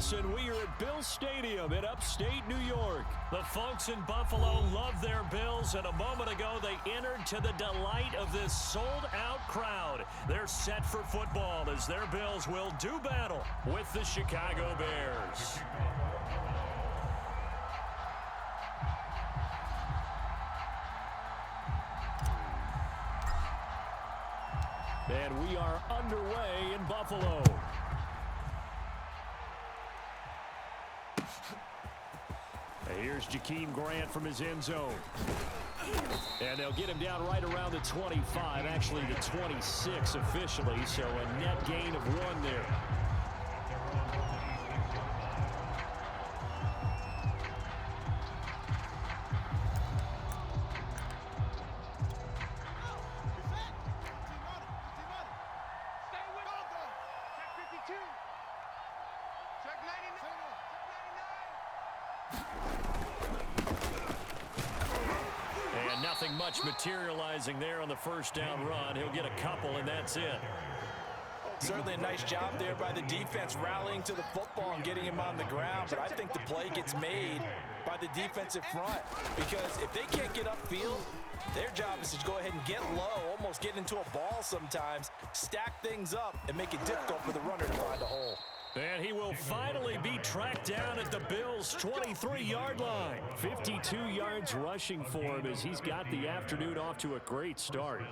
Davis, and we are at Bill Stadium in upstate New York. The folks in Buffalo love their Bills, and a moment ago they entered to the delight of this sold-out crowd. They're set for football as their Bills will do battle with the Chicago Bears. And we are underway in Buffalo. Here's Jakeem Grant from his end zone. And they'll get him down right around the 25, actually the 26 officially, so a net gain of 1 there. Nothing much materializing there on the first down run. He'll get a couple, and that's it. Certainly a nice job there by the defense rallying to the football and getting him on the ground. But I think the play gets made by the defensive front because if they can't get upfield, their job is to go ahead and get low, almost get into a ball sometimes, stack things up, and make it difficult for the runner to find a hole. And he will finally be tracked down at the Bills' 23-yard line. 52 yards rushing for him as he's got the afternoon off to a great start.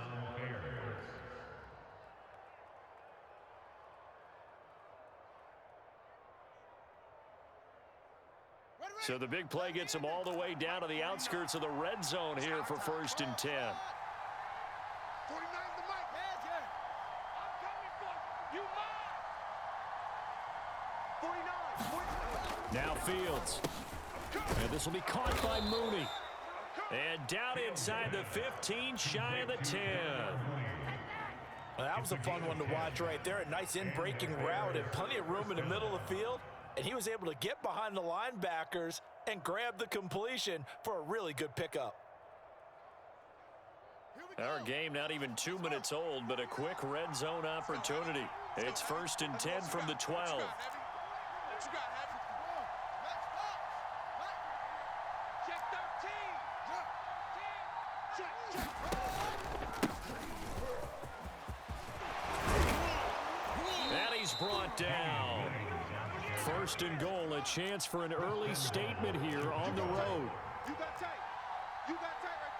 So the big play gets him all the way down to the outskirts of the red zone here for 1st and 10. Now Fields. And this will be caught by Mooney. And down inside the 15, shy of the 10. Well, that was a fun one to watch right there. A nice in-breaking route and plenty of room in the middle of the field. And he was able to get behind the linebackers and grab the completion for a really good pickup. Our game not even 2 minutes old, but a quick red zone opportunity. It's 1st and 10 from the 12. And he's brought down. 1st and goal, a chance for an early statement here on the road. You got tight. You got tight right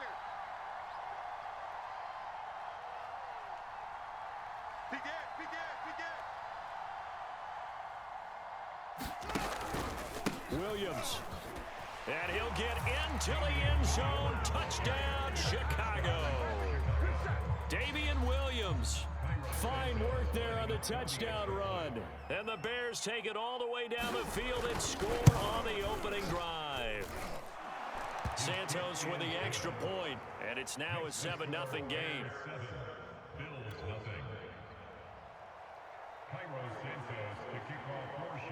there. Williams. And he'll get into the end zone. Touchdown, Chicago. Damian Williams. Fine work there on the touchdown run. And the Bears take it all the way down the field and score on the opening drive. Santos with the extra point, and it's now a 7-0 game.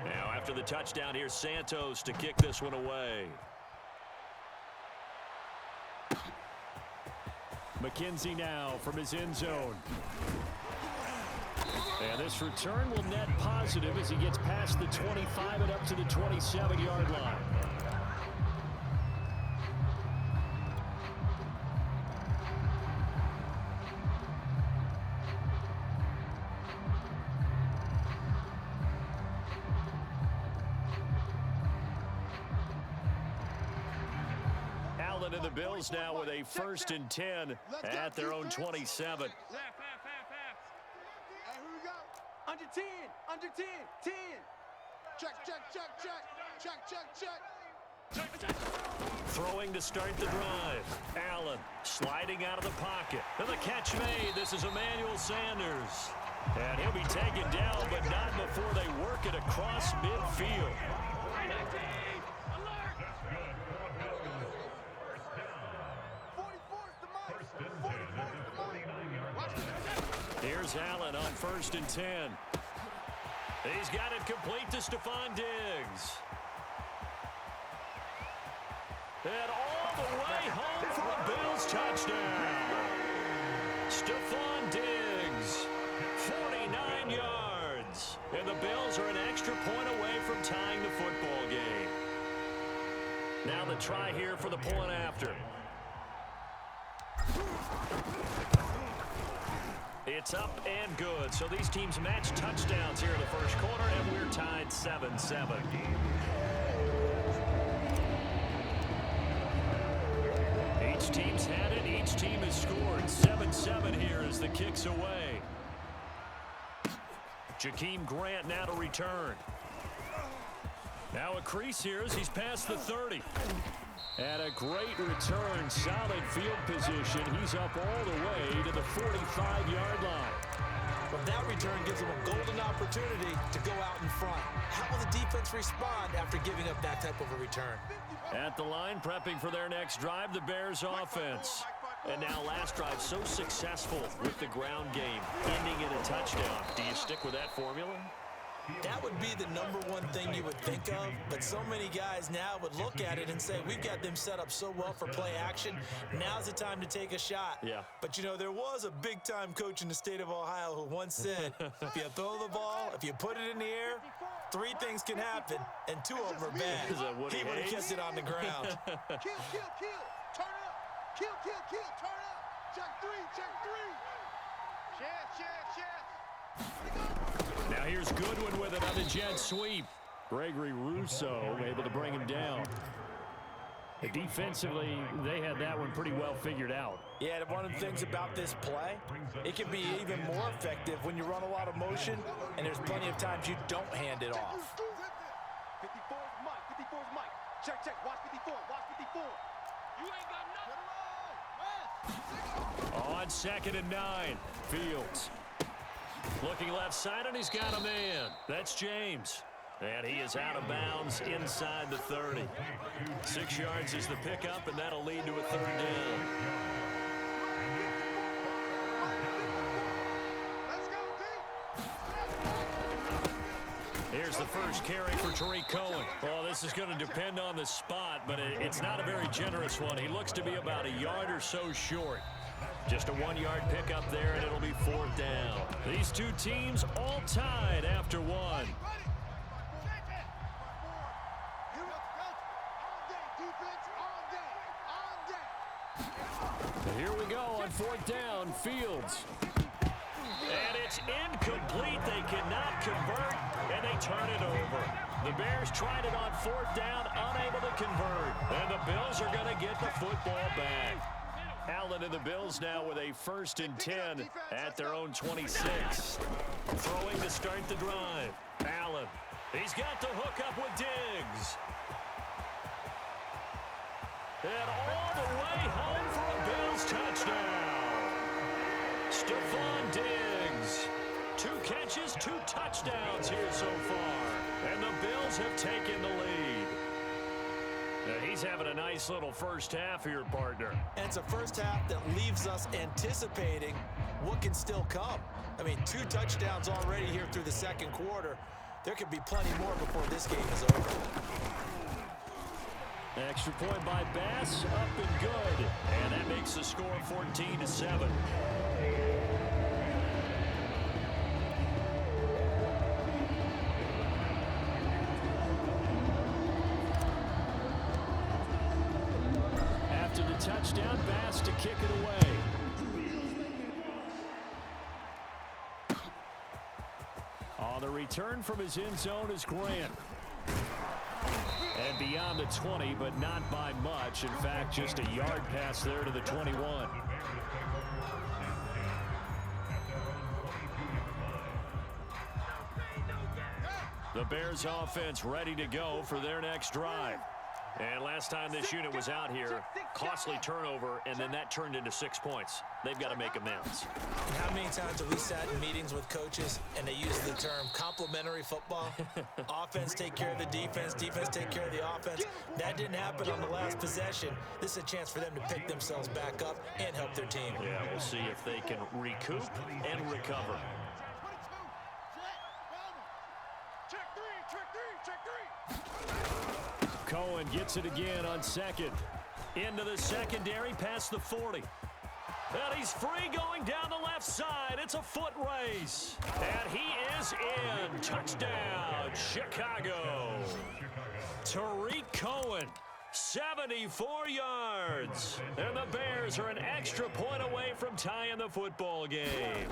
Now after the touchdown, here's Santos to kick this one away. McKenzie now from his end zone. And this return will net positive as he gets past the 25 and up to the 27-yard line. Allen and the Bills now with a 1st and 10 at their own 27. Under 10, under 10, 10. Check. Throwing to start the drive. Allen sliding out of the pocket. And the catch made. This is Emmanuel Sanders. And he'll be taken down, but not before they work it across midfield. Here's Allen on 1st and 10. He's got it complete to Stephon Diggs. And all the way home for a Bills touchdown. Stephon Diggs, 49 yards. And the Bills are an extra point away from tying a try here for the point after. It's up and good. So these teams match touchdowns here in the first quarter, and we're tied 7-7. Each team's had it. Each team has scored. 7-7 here as the kick's away. Jakeem Grant now to return. Now a crease here as he's past the 30. And a great return, solid field position. He's up all the way to the 45-yard line. Well, that return gives them a golden opportunity to go out in front. How will the defense respond after giving up that type of a return? At the line, prepping for their next drive, the Bears offense. And now last drive so successful with the ground game, ending in a touchdown. Do you stick with that formula? That would be the #1 thing you would think of, but so many guys now would look at it and say, we've got them set up so well for play action. Now's the time to take a shot. Yeah. But, you know, there was a big-time coach in the state of Ohio who once said, if you throw the ball, if you put it in the air, 3 things can happen, and 2 of them are bad. Is that what he would have kept it on the ground. Kill, kill, kill. Turn up. Kill, kill, kill. Turn up. Check 3, check 3. Chef. Now here's Goodwin with it on the jet sweep. Gregory Rousseau able to bring him down. Defensively, they had that one pretty well figured out. Yeah, and one of the things about this play, it can be even more effective when you run a lot of motion, and there's plenty of times you don't hand it off. 54's Mike. Check. Watch 54. You ain't got nothing. On 2nd and 9, Fields. Looking left side, and he's got a man. That's James. And he is out of bounds inside the 30. 6 yards is the pickup, and that'll lead to a 3rd down. Let's go, D. Here's the first carry for Tariq Cohen. Well, this is going to depend on the spot, but it's not a very generous one. He looks to be about a yard or so short. Just a 1-yard pickup there, and it'll be 4th down. These 2 teams all tied after 1. Here we go on 4th down, Fields. And it's incomplete. They cannot convert, and they turn it over. The Bears tried it on 4th down, unable to convert. And the Bills are going to get the football back. Allen and the Bills now with a 1st and 10 at their own 26. Throwing to start the drive. Allen. He's got the hook up with Diggs. And all the way home for a Bills touchdown. Stephon Diggs. 2 catches, 2 touchdowns here so far. And the Bills have taken the lead. Now he's having a nice little first half here, partner. And it's a first half that leaves us anticipating what can still come. I mean, 2 touchdowns already here through the 2nd quarter. There could be plenty more before this game is over. Extra point by Bass, up and good. And that makes the score 14-7. After the touchdown, Bass to kick it away. On the return from his end zone is Grant. And beyond the 20, but not by much. In fact, just a yard pass there to the 21. The Bears offense ready to go for their next drive. And last time this unit was out here, costly turnover, and then that turned into 6 points. They've got to make amends. How many times have we sat in meetings with coaches and they use the term complementary football? Offense take care of the defense, defense take care of the offense. That didn't happen on the last possession. This is a chance for them to pick themselves back up and help their team. Yeah, we'll see if they can recoup and recover. Cohen gets it again on 2nd. Into the secondary, past the 40. And he's free going down the left side. It's a foot race. And he is in. Touchdown, Chicago. Tariq Cohen, 74 yards. And the Bears are an extra point away from tying the football game.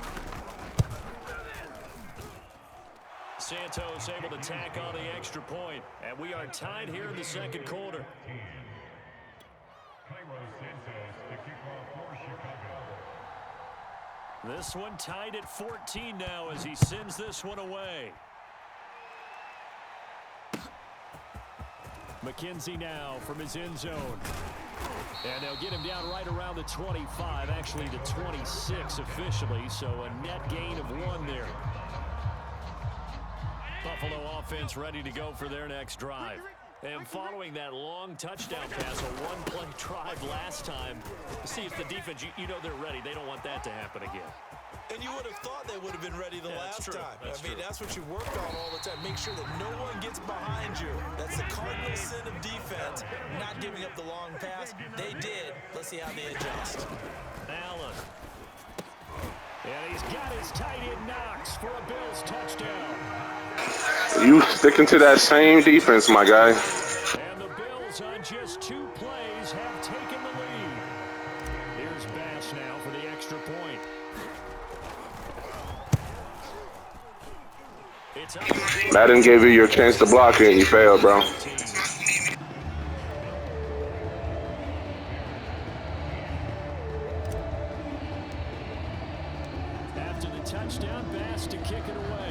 Santos able to tack on the extra point, and we are tied here in the second quarter. This one tied at 14 now as he sends this one away. McKenzie now from his end zone. And they'll get him down right around the 25, actually the 26 officially, so a net gain of 1 there. Buffalo offense ready to go for their next drive. And following that long touchdown pass, a one-play drive last time, see if the defense, you know they're ready. They don't want that to happen again. And you would have thought they would have been ready the last time. That's true. That's what you work on all the time. Make sure that no one gets behind you. That's the cardinal sin of defense, not giving up the long pass. They did. Let's see how they adjust. Allen. And he's got his tight end Knox for a Bills touchdown. You sticking to that same defense, my guy. And the Bills on just 2 plays have taken the lead. Here's Bass now for the extra point. Madden gave you your chance to block it and you failed, bro. After the touchdown, Bass to kick it away.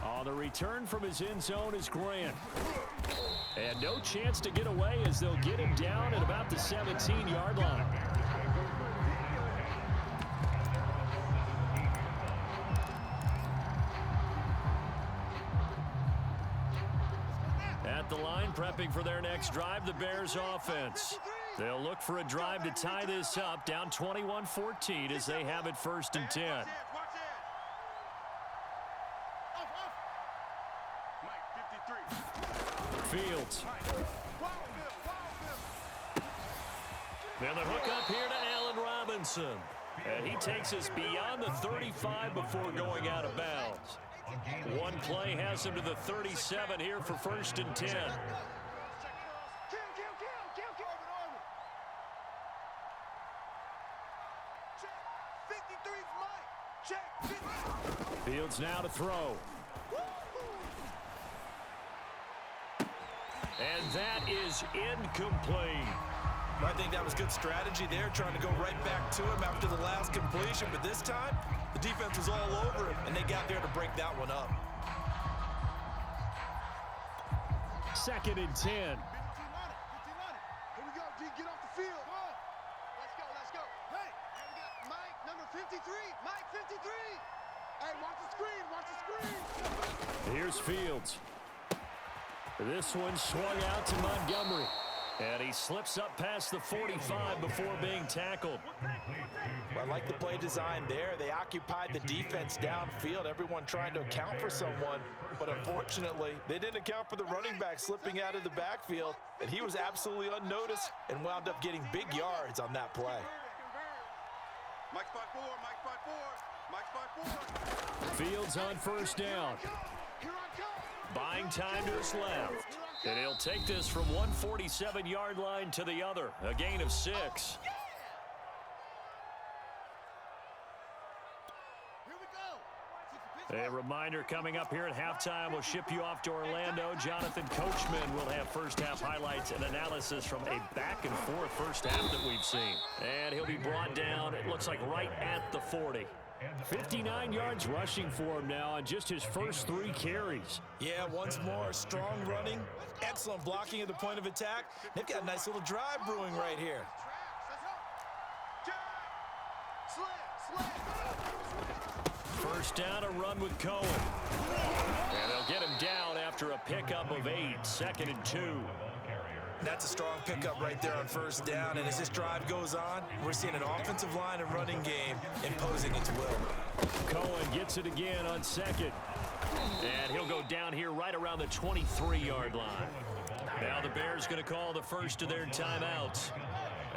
On the return from his end zone is Grant. And no chance to get away as they'll get him down at about the 17-yard line. At the line, prepping for their next drive, the Bears offense. They'll look for a drive to tie this up, down 21-14 as they have it 1st and 10. Fields. Now the hook up here to Allen Robinson. And he takes us beyond the 35 before going out of bounds. One play has him to the 37 here for 1st and 10. Fields now to throw. And that is incomplete. I think that was good strategy there, trying to go right back to him after the last completion. But this time, the defense was all over him, and they got there to break that one up. 2nd and 10. Here we go, D. Get off the field. Let's go. Hey, we got Mike, number 53. Mike, 53. Hey, watch the screen. Here's Fields. This one swung out to Montgomery. And he slips up past the 45 before being tackled. I like the play design there. They occupied the defense downfield, everyone trying to account for someone. But unfortunately, they didn't account for the running back slipping out of the backfield. And he was absolutely unnoticed and wound up getting big yards on that play. Mike spot 4, Mike spot 4. Fields on 1st down. Buying time to his left. And he'll take this from 147-yard line to the other. A gain of 6. A reminder coming up here at halftime. We'll ship you off to Orlando. Jonathan Coachman will have first-half highlights and analysis from a back-and-forth first half that we've seen. And he'll be brought down, it looks like, right at the 40. 59 yards rushing for him now on just his first 3 carries. Yeah, once more, strong running, excellent blocking at the point of attack. They've got a nice little drive brewing right here. First down, a run with Cohen. And they'll get him down after a pickup of 8, 2nd and 2. That's a strong pickup right there on first down. And as this drive goes on, we're seeing an offensive line and running game imposing its will. Cohen gets it again on 2nd. And he'll go down here right around the 23-yard line. Now the Bears going to call the first of their timeouts,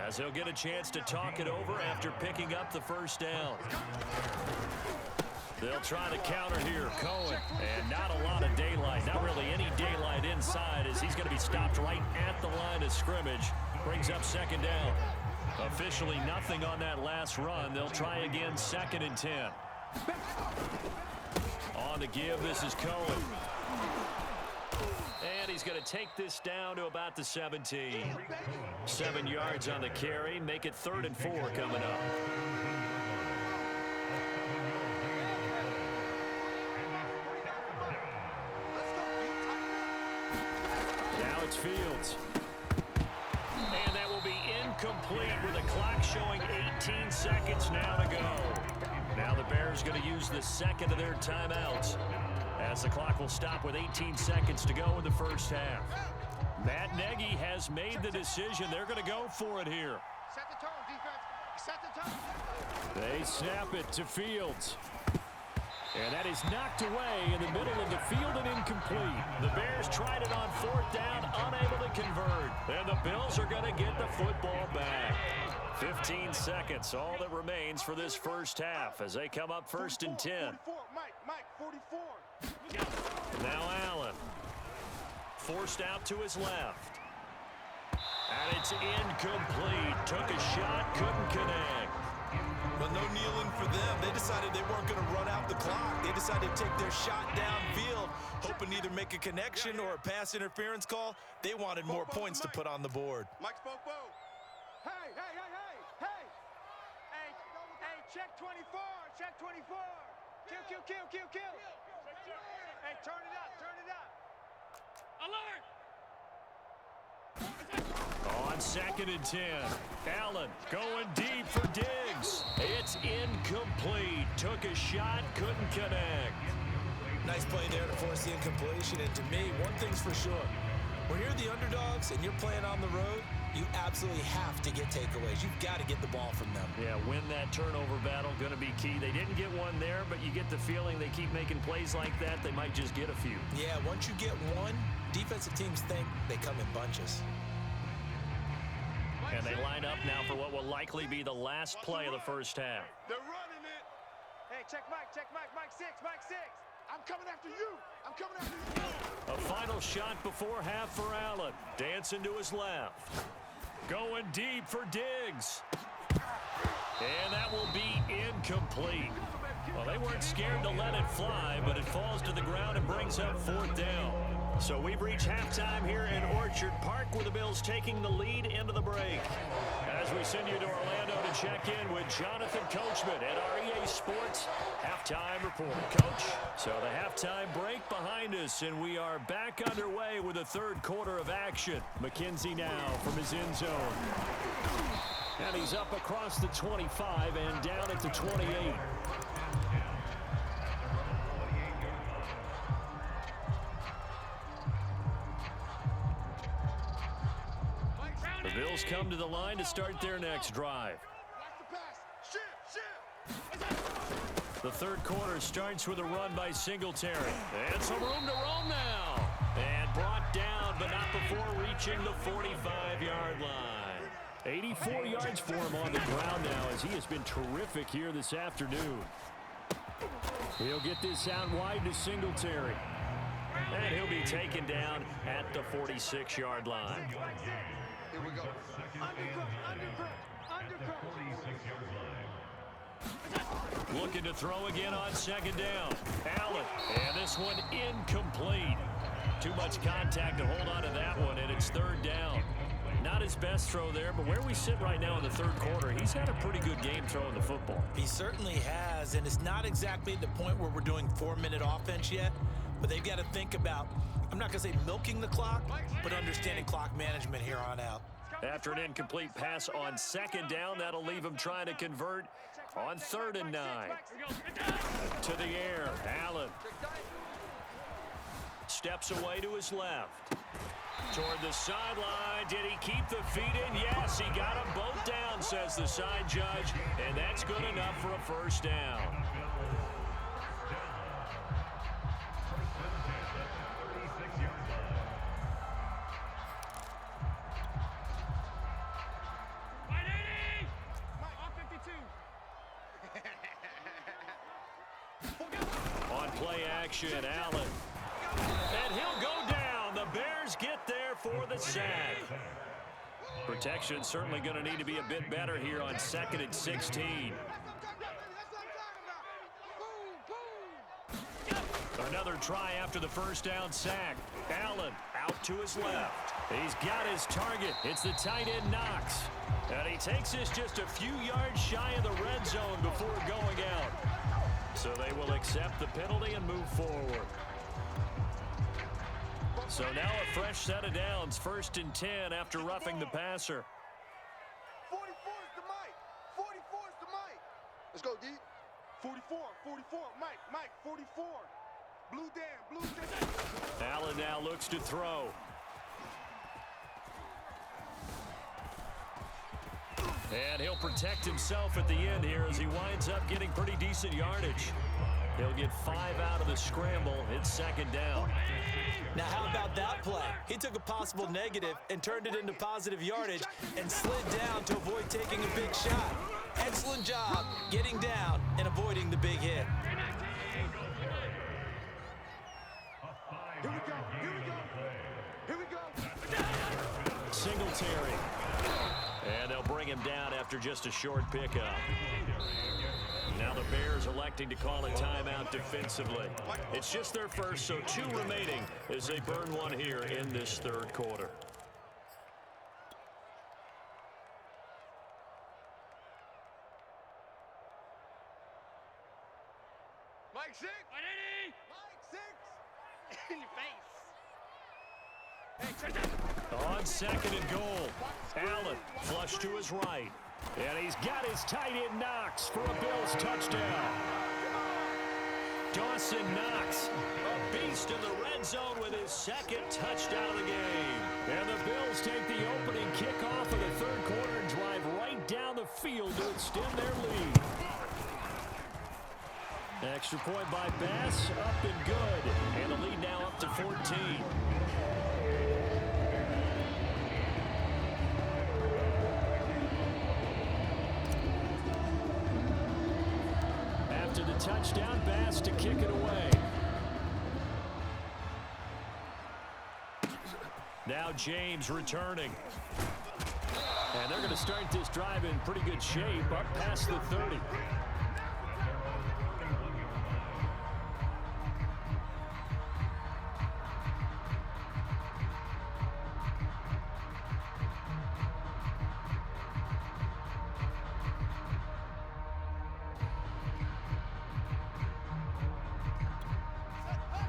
as they'll get a chance to talk it over after picking up the first down. They'll try to counter here. Cohen, and not a lot of daylight. Not really any daylight inside as he's going to be stopped right at the line of scrimmage. Brings up second down. Officially nothing on that last run. They'll try again, 2nd and 10. On the give, this is Cohen. And he's going to take this down to about the 17. 7 yards on the carry. Make it 3rd and 4 coming up. Now it's Fields. And that will be incomplete with the clock showing 18 seconds now to go. Now the Bears going to use the second of their timeouts, as the clock will stop with 18 seconds to go in the first half. Matt Nagy has made the decision. They're going to go for it here. Set the tone, defense. Set the tone. They snap it to Fields. And that is knocked away in the middle of the field and incomplete. The Bears tried it on 4th down, unable to convert. And the Bills are going to get the football back. 15 seconds, all that remains for this first half as they come up 1st and 10. 44, Mike, 44. Now Allen. Forced out to his left. And it's incomplete. Took a shot, couldn't connect. But no kneeling for them. They decided they weren't going to run out the clock. They decided to take their shot downfield, hoping to either make a connection or a pass interference call. They wanted more points to put on the board. Mike spoke. Hey, check 24, check 24. Kill. Hey, turn it up. Alert! On 2nd and 10, Allen going deep for Diggs. It's incomplete. Took a shot, couldn't connect. Nice play there to force the incompletion. And to me, one thing's for sure. When you're the underdogs and you're playing on the road, you absolutely have to get takeaways. You've got to get the ball from them. Yeah, win that turnover battle, going to be key. They didn't get one there, but you get the feeling they keep making plays like that, they might just get a few. Yeah, once you get one, defensive teams think they come in bunches. And they line up now for what will likely be the last play of the first half. They're running it. Hey, check Mike, Mike 6. I'm coming after you. A final shot before half for Allen. Dancing to his left. Going deep for Diggs. And that will be incomplete. Well, they weren't scared to let it fly, but it falls to the ground and brings up 4th down. So we've reached halftime here in Orchard Park, with the Bills taking the lead into the break. As we send you to Orlando to check in with Jonathan Coachman at our EA Sports Halftime Report. Coach, so the halftime break behind us, and we are back underway with the 3rd quarter of action. McKenzie now from his end zone. And he's up across the 25 and down at the 28. The Bills come to the line to start their next drive. The 3rd quarter starts with a run by Singletary. And some room to roam now. And brought down, but not before reaching the 45-yard line. 84 yards for him on the ground now, as he has been terrific here this afternoon. He'll get this out wide to Singletary. And he'll be taken down at the 46-yard line. Here we go. Looking to throw again on 2nd down. Allen. And this one incomplete. Too much contact to hold on to that one, and it's 3rd down. Not his best throw there, but where we sit right now in the 3rd quarter, he's had a pretty good game throwing the football. He certainly has, and it's not exactly the point where we're doing 4-minute offense yet, but they've got to think about, I'm not going to say milking the clock, but understanding clock management here on out. After an incomplete pass on 2nd down, that'll leave him trying to convert on 3rd and 9. To the air, Allen. Steps away to his left. Toward the sideline. Did he keep the feet in? Yes, he got them both down, says the side judge. And that's good enough for a 1st down. play action. Allen. And he'll go down. The Bears get there for the sack. Protection certainly going to need to be a bit better here on 2nd and 16. Another try after the first down sack. Allen out to his left. He's got his target. It's the tight end Knox. And he takes this just a few yards shy of the red zone before going out. So they will accept the penalty and move forward. So now a fresh set of downs. 1st and 10 after roughing the passer. 44 is the Mike. 44 is the Mike. Let's go, D. 44, 44. Mike, 44. Blue Dan. Allen now looks to throw. And he'll protect himself at the end here as he winds up getting pretty decent yardage. He'll get 5 out of the scramble. It's 2nd down. Now, how about that play? He took a possible negative and turned it into positive yardage and slid down to avoid taking a big shot. Excellent job getting down and avoiding the big hit. Here we go. Singletary. And they'll bring him down after just a short pickup. Now the Bears electing to call a timeout defensively. It's just their first, so 2 remaining as they burn one here in this 3rd quarter. Mike 6. Mike 6. In your face. On 2nd and goal. Allen flush to his right. And he's got his tight end Knox for a Bills touchdown. Dawson Knox, a beast in the red zone with his 2nd touchdown of the game. And the Bills take the opening kickoff of the 3rd quarter and drive right down the field to extend their lead. Extra point by Bass, up and good. And the lead now up to 14. After the touchdown, Bass to kick it away. Now James returning. And they're going to start this drive in pretty good shape, up past the 30.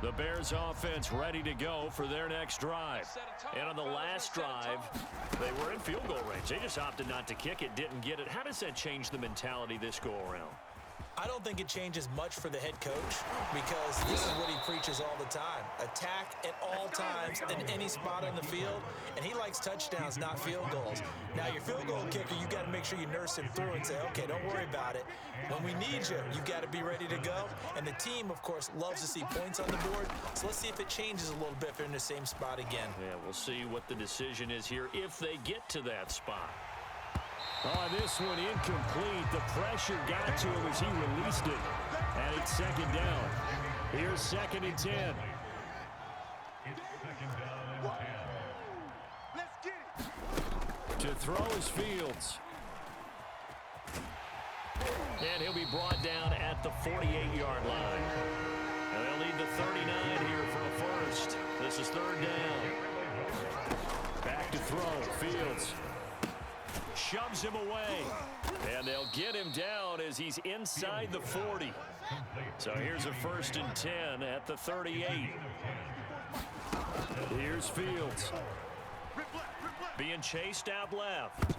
The Bears offense ready to go for their next drive. And on the last drive, they were in field goal range. They just opted not to kick it, didn't get it. How does that change the mentality this go around? I don't think it changes much for the head coach because this is what he preaches all the time. Attack at all times in any spot on the field, and he likes touchdowns, not field goals. Now, your field goal kicker, you got to make sure you nurse him through and say, okay, don't worry about it. When we need you, you got to be ready to go. And the team, of course, loves to see points on the board. So let's see if it changes a little bit if they're in the same spot again. Yeah, we'll see what the decision is here if they get to that spot. Oh, this one incomplete. The pressure got to him as he released it. And it's 2nd down. Here's 2nd and 10. Let's get it. To throw is Fields. And he'll be brought down at the 48-yard line. And they'll need the 39 here for a first. This is 3rd down. Back to throw. Fields shoves him away. And they'll get him down as he's inside the 40. So here's a 1st and 10 at the 38. Here's Fields. Being chased out left.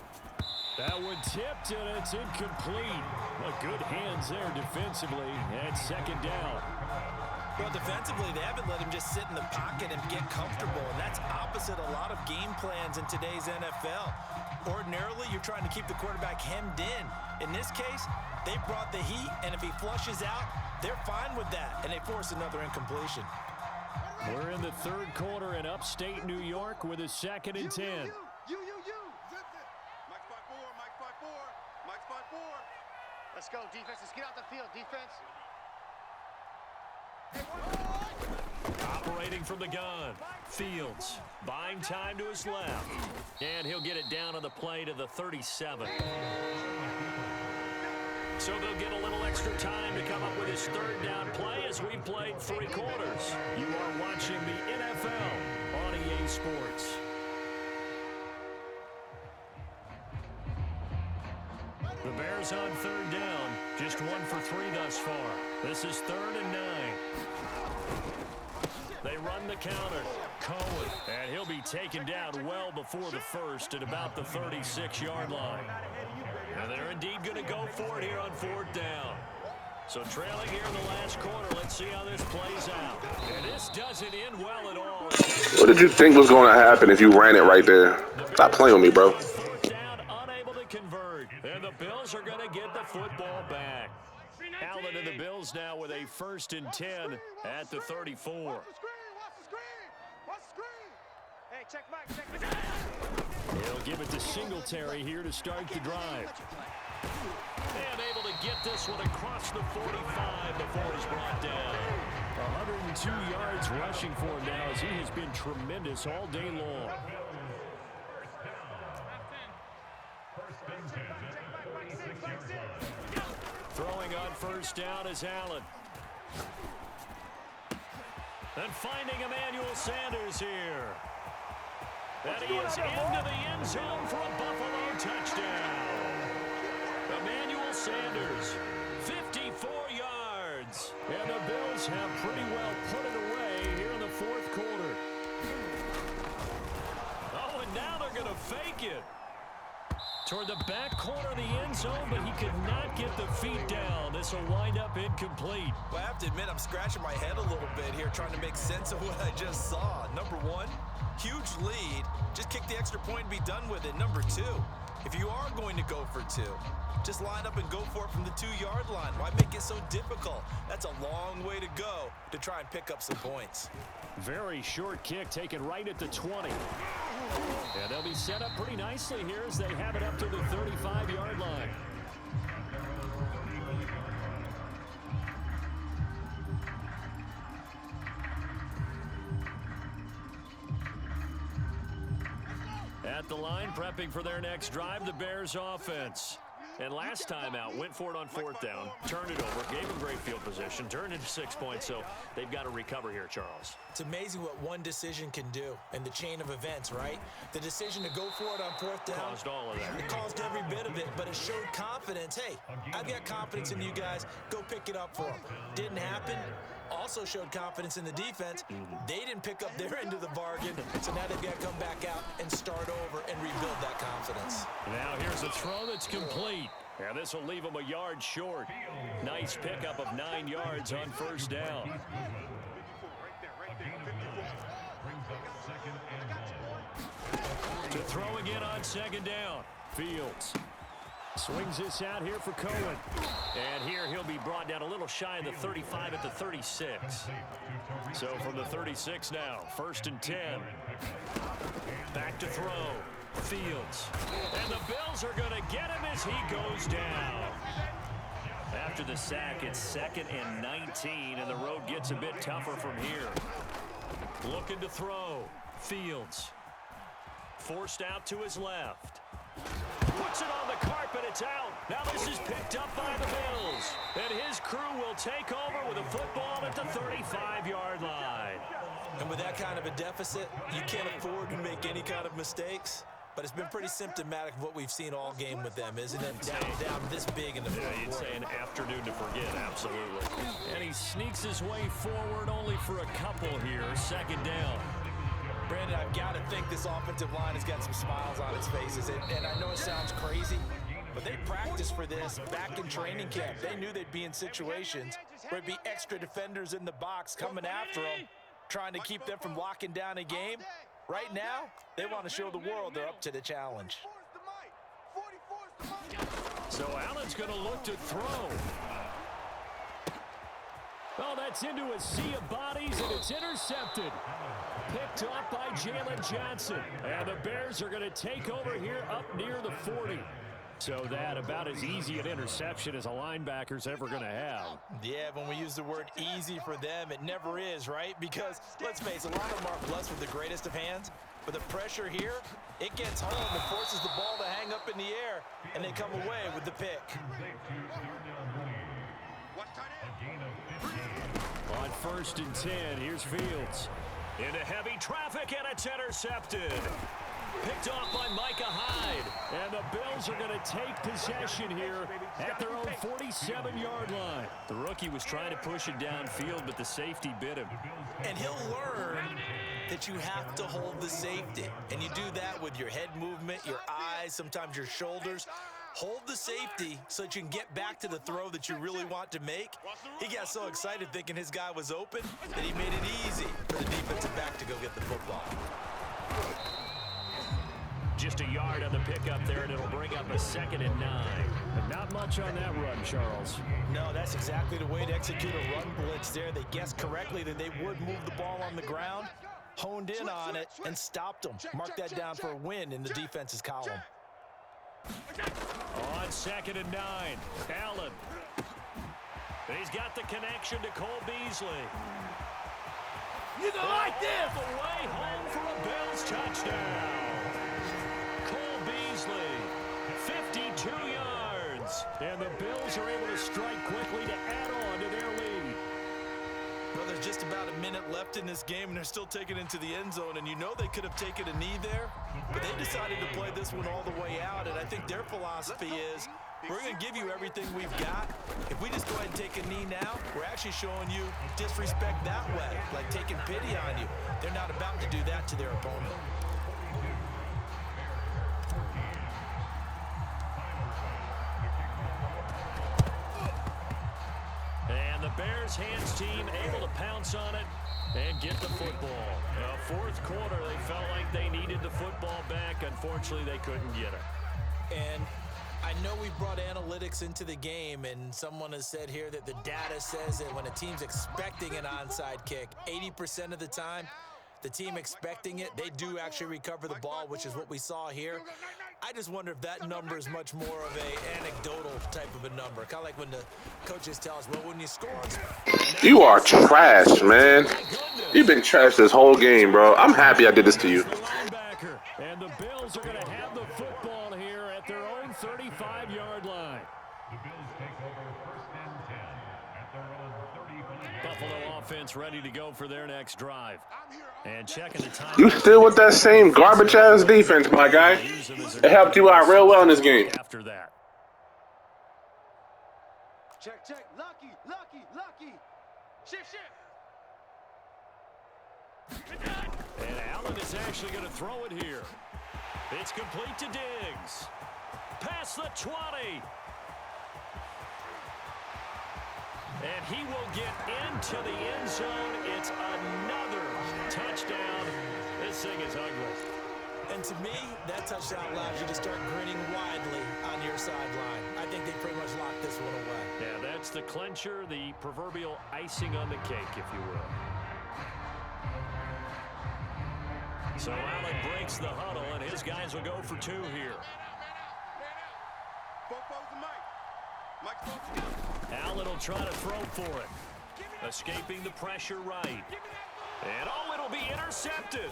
That one tipped, and it's incomplete. Well, good hands there defensively, and 2nd down. Well, defensively, they haven't let him just sit in the pocket and get comfortable, and that's opposite a lot of game plans in today's NFL. Ordinarily, you're trying to keep the quarterback hemmed in. In this case, they brought the heat, and if he flushes out, they're fine with that, and they force another incompletion. We're in the 3rd quarter in upstate New York with a 2nd and 10. You. Mike's 5-4, Mike's 5-4, Mike's 5-4. Let's go, defense. Let's get out the field, defense. Hey, waiting from the gun. Fields buying time to his left. And he'll get it down on the play to the 37. So they'll get a little extra time to come up with his third down play as we played 3 quarters. You are watching the NFL on EA Sports. The Bears on 3rd down, just 1 for 3 thus far. This is 3rd and 9. They run the counter. Cohen, and he'll be taken down well before the first at about the 36-yard line. And they're indeed going to go for it here on 4th down. So trailing here in the last quarter, let's see how this plays out. And this doesn't end well at all. What did you think was going to happen if you ran it right there? Stop playing with me, bro. 4th down, unable to convert. And the Bills are going to get the football back. Allen and the Bills now with a 1st and 10 at the 34. He'll give it to Singletary here to start the drive. And able to get this one across the 45 before he's brought down. 102 yards rushing for him now as he has been tremendous all day long. Throwing on 1st down is Allen. And finding Emmanuel Sanders here. And he is into the end zone for a Buffalo touchdown. Emmanuel Sanders, 54 yards. And the Bills have pretty well put it away here in the 4th quarter. Oh, and now they're going to fake it. Toward the back corner of the end zone, but he could not get the feet down. This will wind up incomplete. Well, I have to admit, I'm scratching my head a little bit here trying to make sense of what I just saw. Number 1, huge lead. Just kick the extra point and be done with it. Number 2, if you are going to go for 2, just line up and go for it from the 2-yard line. Why make it so difficult? That's a long way to go to try and pick up some points. Very short kick taken right at the 20. And they'll be set up pretty nicely here as they have it up to the 35-yard line. At the line, prepping for their next drive, the Bears offense. And last time out, went for it on 4th down, turned it over, gave them great field position, turned into 6 points, so they've got to recover here, Charles. It's amazing what one decision can do in the chain of events, right? The decision to go for it on 4th down. Caused all of that. It caused every bit of it, but it showed confidence. Hey, I've got confidence in you guys. Go pick it up for them. Didn't happen. Also showed confidence in the defense. They didn't pick up their end of the bargain, so now they've got to come back out and start over and rebuild that confidence. Now here's a throw that's complete. And this will leave him a yard short. Nice pickup of 9 yards on 1st down. To throw again on 2nd down. Fields swings this out here for Cohen. And here he'll be brought down a little shy of the 35 at the 36. So from the 36 now, 1st and 10. Back to throw. Fields. And the Bills are going to get him as he goes down. After the sack, it's 2nd and 19, and the road gets a bit tougher from here. Looking to throw. Fields. Forced out to his left. Puts it on the carpet, it's out. Now this is picked up by the Bills. And his crew will take over with a football at the 35-yard line. And with that kind of a deficit, you can't afford to make any kind of mistakes. But it's been pretty symptomatic of what we've seen all game with them, isn't it? Down this big in the fourth quarter. You'd say an afternoon to forget, absolutely. And he sneaks his way forward only for a couple here. 2nd down. Brandon, I've got to think this offensive line has got some smiles on its faces. And I know it sounds crazy, but they practiced for this back in training camp. They knew they'd be in situations where there'd be extra defenders in the box coming after them, trying to keep them from locking down a game. Right now, they want to show the world they're up to the challenge. So Allen's going to look to throw. Oh, that's into a sea of bodies, and it's intercepted. Picked up by Jalen Johnson. And the Bears are going to take over here up near the 40. So that about as easy an interception as a linebacker's ever going to have. Yeah, when we use the word easy for them, it never is, right? Because, let's face it, a lot of them aren't blessed with the greatest of hands. But the pressure here, it gets home and forces the ball to hang up in the air, and they come away with the pick. On 1st and 10, here's Fields. Into heavy traffic, and it's intercepted. Picked off by Micah Hyde. And the Bills are going to take possession here at their own 47-yard line. The rookie was trying to push it downfield, but the safety bit him. And he'll learn that you have to hold the safety. And you do that with your head movement, your eyes, sometimes your shoulders. Hold the safety so that you can get back to the throw that you really want to make. He got so excited thinking his guy was open that he made it easy for the defensive back to go get the football. Just a yard on the pickup there, and it'll bring up a 2nd and 9. But not much on that run, Charles. No, that's exactly the way to execute a run blitz there. They guessed correctly that they would move the ball on the ground, honed in on it, and stopped them. Mark that down for a win in the defense's column. On 2nd and 9, Allen. And he's got the connection to Cole Beasley. You don't like this! All the way home for a Bills touchdown. Cole Beasley, 52 yards. And the Bills are able to strike quickly to add on to their lead. Well, there's just about a minute left in this game, and they're still taking it into the end zone. And you know they could have taken a knee there, but they decided to play this one all the way out. And I think their philosophy is, we're going to give you everything we've got. If we just go ahead and take a knee now, we're actually showing you disrespect that way, like taking pity on you. They're not about to do that to their opponent. And the Bears hands team able to pounce on it and get the football. Fourth quarter, they felt like they needed the football back. Unfortunately, they couldn't get it. And I know we've brought analytics into the game, and someone has said here that the data says that when a team's expecting an onside kick, 80% of the time, the team expecting it, they do actually recover the ball, which is what we saw here. I just wonder if that number is much more of a anecdotal type of a number. Kind of like when the coaches tell us, well, when you score. You are trash, man. You've been trash this whole game, bro. I'm happy I did this to you. And the Bills are going to have the football here at their own 35-yard line. The Bills take over 1st and 10 at their own 35. Buffalo offense ready to go for their next drive. And checking the time. You still with that same garbage-ass defense, my guy. It helped you out real well in this game. After that. Check. Lucky. Shift. And Allen is actually going to throw it here. It's complete to Diggs. Past the 20. And he will get into the end zone. It's another touchdown. This thing is ugly. And to me, that touchdown allows you to start grinning widely on your sideline. I think they pretty much locked this one away. Yeah, that's the clincher, the proverbial icing on the cake, if you will. So Allen breaks the huddle, and his guys will go for 2 here. Allen will try to throw for it. Escaping the pressure right. And it'll be intercepted.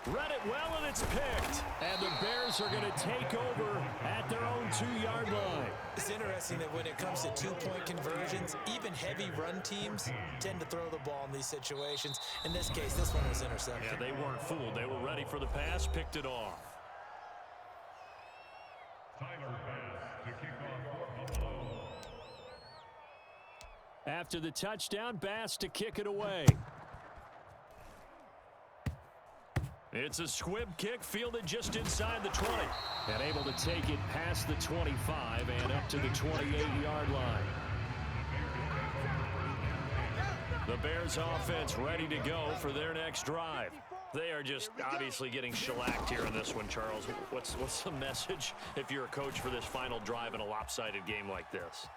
Read it well, and it's picked. And the Bears are going to take over at their own 2-yard line. It's interesting that when it comes to 2-point conversions, even heavy run teams tend to throw the ball in these situations. In this case, this one was intercepted. Yeah, they weren't fooled. They were ready for the pass, picked it off. After the touchdown, Bass to kick it away. It's a squib kick fielded just inside the 20. And able to take it past the 25 and up to the 28-yard line. The Bears offense ready to go for their next drive. They are just obviously getting shellacked here in this one, Charles. What's the message if you're a coach for this final drive in a lopsided game like this?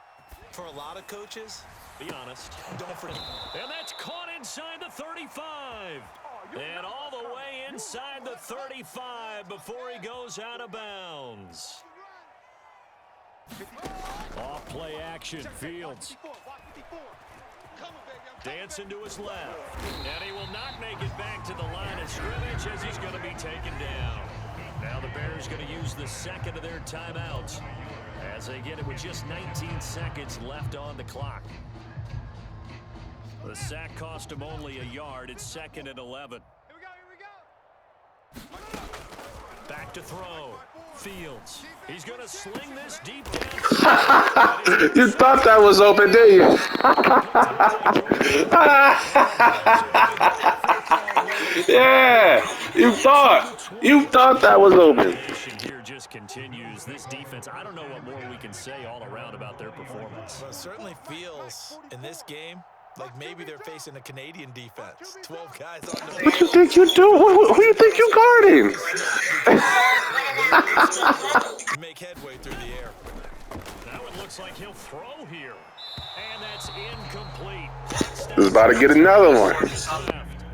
For a lot of coaches, be honest. Don't forget. And that's caught inside the 35. And all the way inside the 35 before he goes out of bounds. Off play action, Fields. Dancing to his left. And he will not make it back to the line of scrimmage as he's going to be taken down. Now the Bears going to use the second of their timeouts as they get it with just 19 seconds left on the clock. The sack cost him only a yard. It's 2nd and 11. Back to throw. Fields. He's going to sling this deep down. You thought that was open, didn't you? Yeah, you thought that was open. Here just continues. This defense, I don't know what more we can say all around about their performance. Well, it certainly feels in this game like maybe they're facing a Canadian defense. 12 guys on the What you think you do? Who you think you guarding? Make headway through the air. Now it looks like he'll throw here. And that's incomplete. He's about to get another one.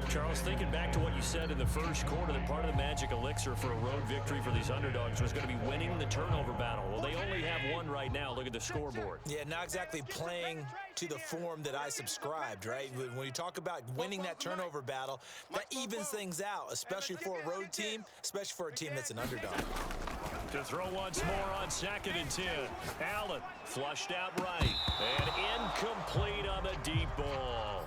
Charles, thinking back to what you said in the first quarter, that part of the magic elixir for a road victory for these underdogs was going to be winning the turnover battle. Well, they only have one right now. Look at the scoreboard. Yeah, not exactly playing to the form that I subscribed, right? When you talk about winning that turnover battle, that evens things out, especially for a road team, especially for a team that's an underdog. To throw once more on 2nd and 10. Allen flushed out right. And incomplete on the deep ball.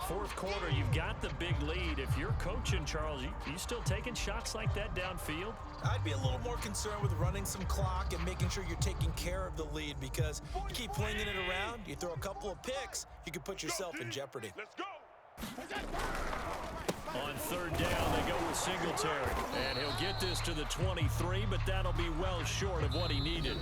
Fourth quarter, you've got the big lead. If you're coaching, Charles, you still taking shots like that downfield? I'd be a little more concerned with running some clock and making sure you're taking care of the lead, because you keep flinging it around, you throw a couple of picks, you could put yourself in jeopardy. Let's go. On 3rd down, they go with Singletary. And he'll get this to the 23, but that'll be well short of what he needed.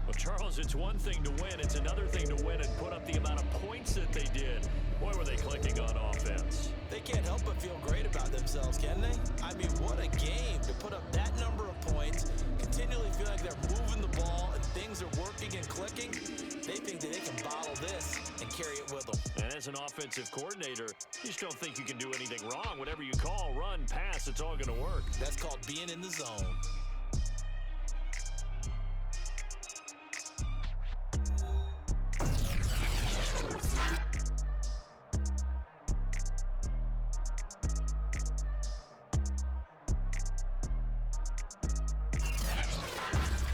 Well, Charles, it's one thing to win. It's another thing to win and put up the amount of points that they did. Boy, were they clicking on offense. They can't help but feel great about themselves, can they? I mean, what a game to put up that number of points, continually feel like they're moving the ball and things are working and clicking. They think that they can bottle this and carry it with them. And as an offensive coordinator, you just don't think you can do anything wrong. Whatever you call, run, pass, it's all going to work. That's called being in the zone.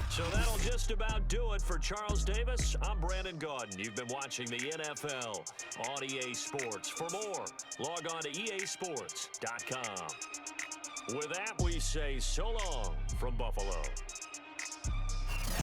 So that'll just about do it for Charles Davis. I'm Brandon Gaudin. You've been watching the NFL on EA Sports. For more, log on to easports.com. With that, we say so long from Buffalo.